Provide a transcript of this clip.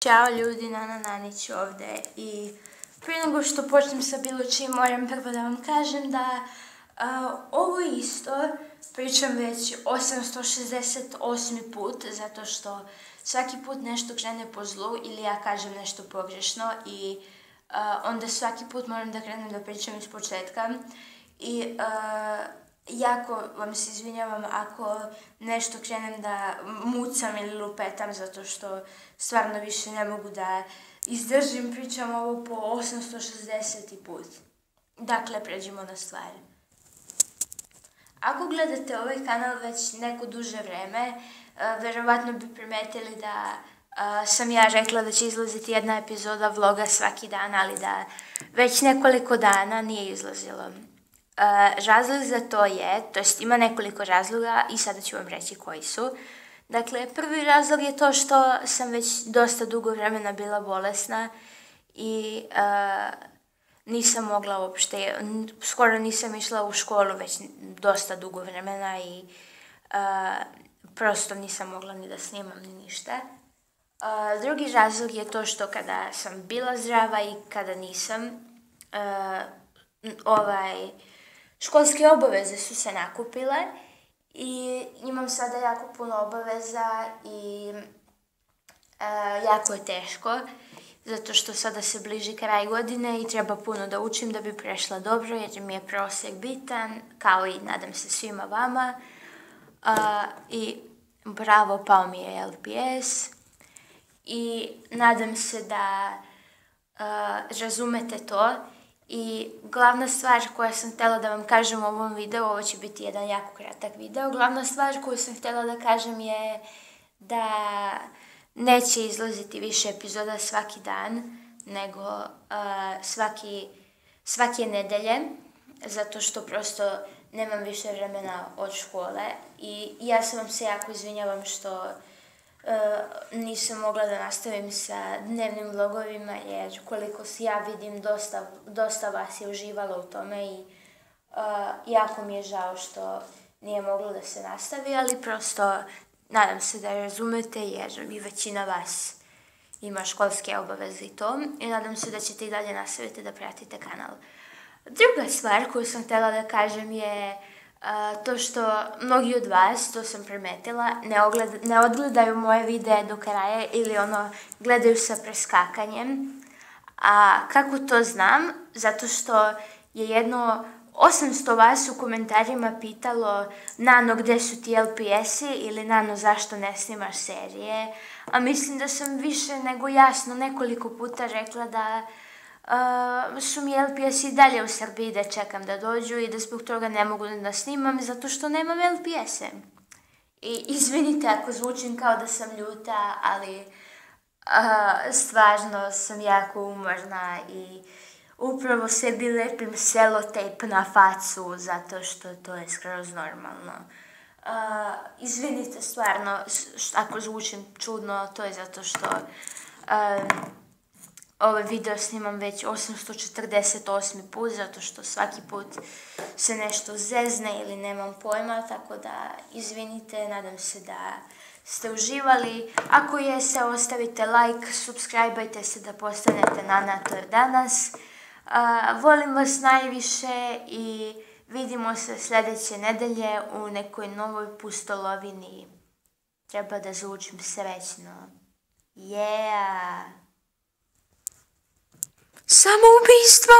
Ćao ljudi, Nana Nanić ovdje i prije nego što počnem sa bilo čim moram prvo da vam kažem da ovo isto pričam već 868. put zato što svaki put nešto krene po zlu ili ja kažem nešto pogrešno i onda svaki put moram da krenem da pričam iz početka i jako vam se izvinjavam ako nešto krenem da mucam ili lupetam zato što stvarno više ne mogu da izdržim, pričam ovo po 860. put. Dakle, pređimo na stvari. Ako gledate ovaj kanal već neko duže vreme, verovatno bi primetili da sam ja rekla da će izlaziti jedna epizoda vloga svaki dan, ali da već nekoliko dana nije izlazilo. Razlog za to je, to jest ima nekoliko razloga i sada ću vam reći koji su. Dakle, prvi razlog je to što sam već dosta dugo vremena bila bolesna i nisam mogla uopšte, skoro nisam išla u školu već dosta dugo vremena i prosto nisam mogla ni da snimam ni ništa. Drugi razlog je to što kada sam bila zdrava i kada nisam, školske obaveze su se nakupile i imam sada jako puno obaveza i jako je teško zato što sada se bliži kraj godine i treba puno da učim da bi prešla dobro jer mi je prosek bitan, kao i nadam se svima vama. I bravo, pao mi je LPS i nadam se da razumete to. I glavna stvar koju sam htjela da vam kažem u ovom videu, ovo će biti jedan jako kratak video, glavna stvar koju sam htjela da kažem je da neće izlaziti više epizoda svaki dan, nego svake nedelje, zato što prosto nemam više vremena od škole i ja se vam se jako izvinjavam što nisam mogla da nastavim sa dnevnim vlogovima jer koliko se ja vidim dosta vas je uživalo u tome i jako mi je žao što nije moglo da se nastavi, ali prosto nadam se da razumete jer i većina vas ima školske obaveze i to i nadam se da ćete i dalje nastaviti da pratite kanal. Druga stvar koju sam htjela da kažem je to što mnogi od vas, to sam primetila, ne odgledaju moje videe do kraja ili gledaju sa preskakanjem. A kako to znam? Zato što je jedno 800 vas u komentarima pitalo Nano gde su ti LPS-i ili Nano zašto ne snimaš serije. A mislim da sam više nego jasno nekoliko puta rekla da su mi LPS-i dalje u Srbiji da čekam da dođu i da zbog toga ne mogu da snimam zato što nemam LPS-e. I izvinite ako zvučim kao da sam ljuta, ali stvarno sam jako umorna i upravo sebi lepim selotejp na facu zato što to je skroz normalno. Izvinite stvarno ako zvučim čudno, to je zato što ovaj video snimam već 848. put, zato što svaki put se nešto zezne ili nemam pojma, tako da izvinite, nadam se da ste uživali. Ako jeste, ostavite like, subscribe-ajte se da postanete Nanator danas. Volim vas najviše i vidimo se sljedeće nedelje u nekoj novoj pustolovini. Treba da zvučim srećno. Yeah! Samoubistvo!